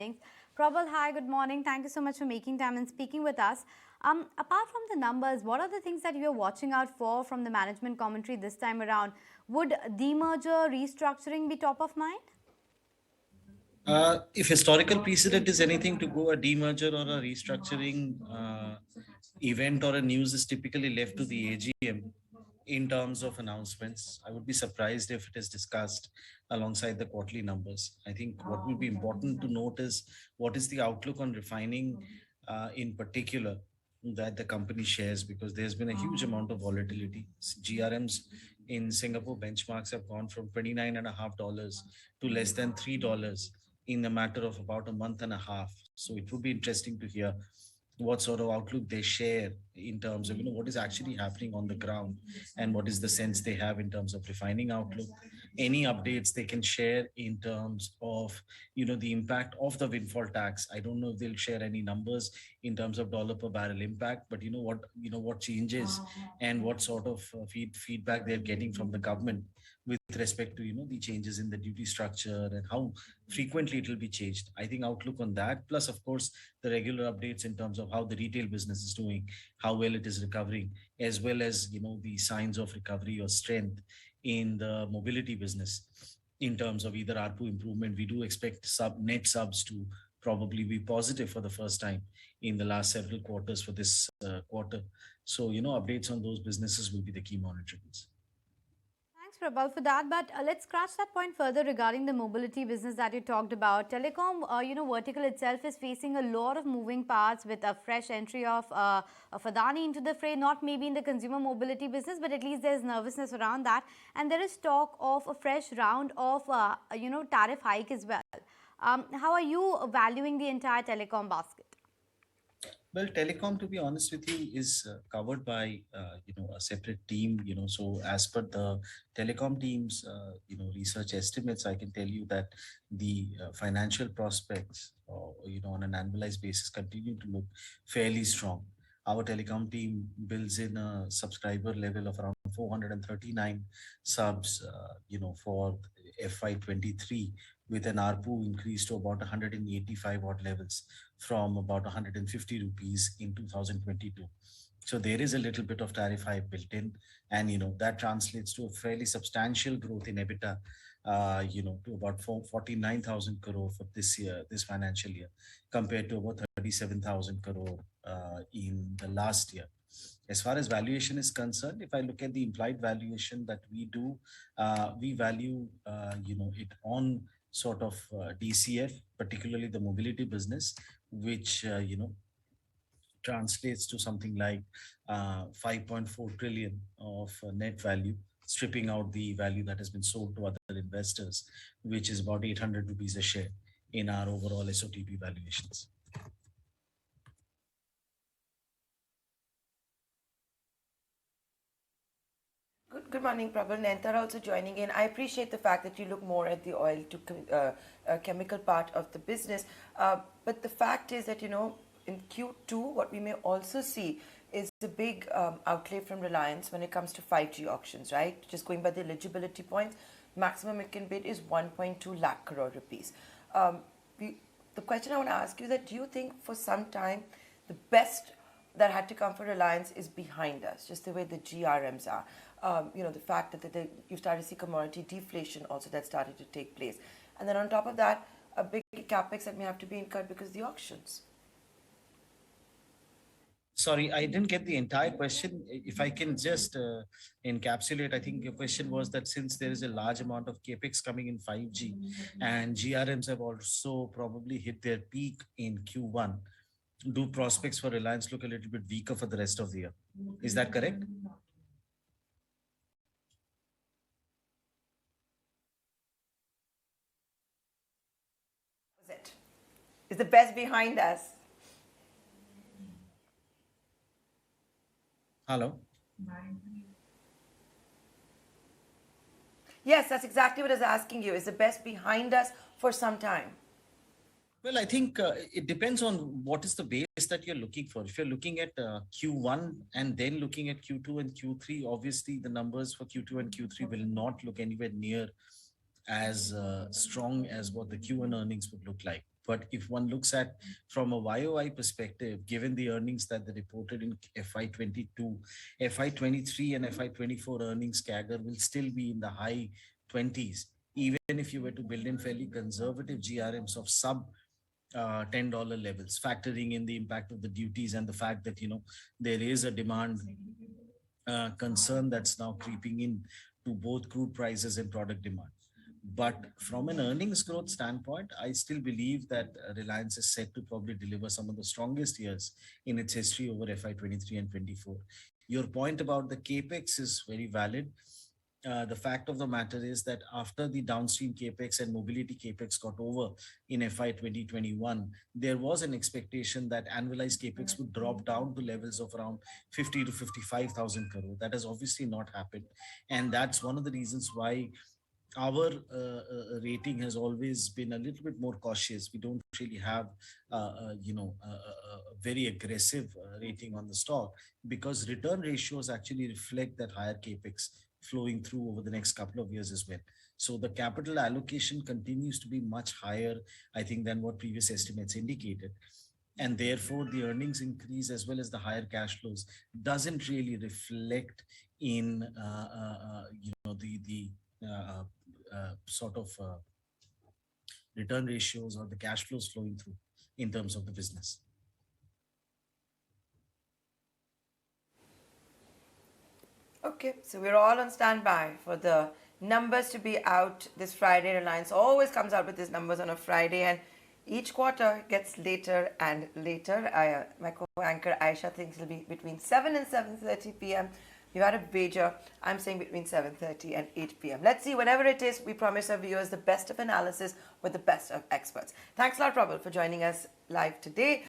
Probal, hi, good morning. Thank you so much for making time and speaking with us. Apart from the numbers, what are the things that you're watching out for from the management commentary this time around? Would demerger restructuring be top of mind? If historical precedent is anything to go, a demerger or a restructuring event or a news is typically left to the AGM in terms of announcements. I would be surprised if it is discussed alongside the quarterly numbers. I think what will be important to note is what is the outlook on refining in particular that the company shares, because there's been a huge amount of volatility. GRMs in Singapore benchmarks have gone from $29.50 to less than $3 in a matter of about a month and a half. So it would be interesting to hear what sort of outlook they share in terms of what is actually happening on the ground, and what is the sense they have in terms of refining outlook. Any updates they can share in terms of the impact of the windfall tax. I don't know if they'll share any numbers in terms of dollar per barrel impact, but what changes and what sort of feedback they're getting from the government with respect to the changes in the duty structure and how frequently it will be changed. I think outlook on that, plus of course the regular updates in terms of how the retail business is doing, how well it is recovering, as well as the signs of recovery or strength in the mobility business in terms of either ARPU improvement. We do expect net subs to probably be positive for the first time in the last several quarters for this quarter. So updates on those businesses will be the key monitorables. Thanks, Prabal, for that. But let's scratch that point further regarding the mobility business that you talked about. Telecom, vertical itself is facing a lot of moving parts with a fresh entry of Adani into the fray. Not maybe in the consumer mobility business, but at least there's nervousness around that. And there is talk of a fresh round of, tariff hike as well. How are you valuing the entire telecom basket? Well, telecom, to be honest with you, is covered by a separate team. So as per the telecom team's research estimates, I can tell you that the financial prospects, on an annualized basis, continue to look fairly strong. Our telecom team builds in a subscriber level of around 439 subs, for FY23, with an ARPU increase to about 185 odd levels from about 150 rupees in 2022. So there is a little bit of tariff hike built in, and that translates to a fairly substantial growth in EBITDA, to about 49,000 crore for this financial year, compared to about 37,000 crore in the last year. As far as valuation is concerned, if I look at the implied valuation that we do, we value it on sort of DCF, particularly the mobility business, which translates to something like 5.4 trillion of net value, stripping out the value that has been sold to other investors, which is about 800 rupees a share in our overall SOTP valuations. Good morning, Prabal. Nentar also joining in. I appreciate the fact that you look more at the oil to chemical part of the business. But the fact is that, in Q2, what we may also see is the big outlay from Reliance when it comes to 5G auctions, right? Just going by the eligibility points, maximum it can bid is 1.2 lakh crore rupees. The question I want to ask you is that, do you think for some time the best that had to come for Reliance is behind us, just the way the GRMs are? The fact that you started to see commodity deflation also that started to take place. And then on top of that, a big capex that may have to be incurred because of the auctions. Sorry, I didn't get the entire question. If I can just encapsulate, I think your question was that since there is a large amount of capex coming in 5G and GRMs have also probably hit their peak in Q1, do prospects for Reliance look a little bit weaker for the rest of the year? Is that correct? Is the best behind us? Hello? Yes, that's exactly what I was asking you. Is the best behind us for some time? Well, I think it depends on what is the base that you're looking for. If you're looking at Q1 and then looking at Q2 and Q3, obviously the numbers for Q2 and Q3 will not look anywhere near as strong as what the Q1 earnings would look like But if one looks at from a YOI perspective, given the earnings that they reported in FY22, FY23 and FY24 earnings CAGR will still be in the high 20s, even if you were to build in fairly conservative GRMs of sub $10 levels, factoring in the impact of the duties and the fact that, there is a demand concern that's now creeping in to both crude prices and product demand. But from an earnings growth standpoint, I still believe that Reliance is set to probably deliver some of the strongest years in its history over FY23 and 24. Your point about the capex is very valid. The fact of the matter is that after the downstream capex and mobility capex got over in FY 2021, there was an expectation that annualized capex would drop down to levels of around 50 to 55,000 crore. That has obviously not happened, and that's one of the reasons why our rating has always been a little bit more cautious. We don't really have, a very aggressive rating on the stock, because return ratios actually reflect that higher capex flowing through over the next couple of years as well. So the capital allocation continues to be much higher, I think, than what previous estimates indicated. And therefore, the earnings increase as well as the higher cash flows doesn't really reflect in, the sort of return ratios or the cash flows flowing through in terms of the business. Okay, so we're all on standby for the numbers to be out this Friday. Reliance always comes out with these numbers on a Friday, and each quarter gets later and later. My co-anchor Aisha thinks it'll be between 7 and 7:30 p.m. You had a wager. I'm saying between 7:30 and 8 p.m. Let's see, whatever it is, we promise our viewers the best of analysis with the best of experts. Thanks a lot, Probal, for joining us live today.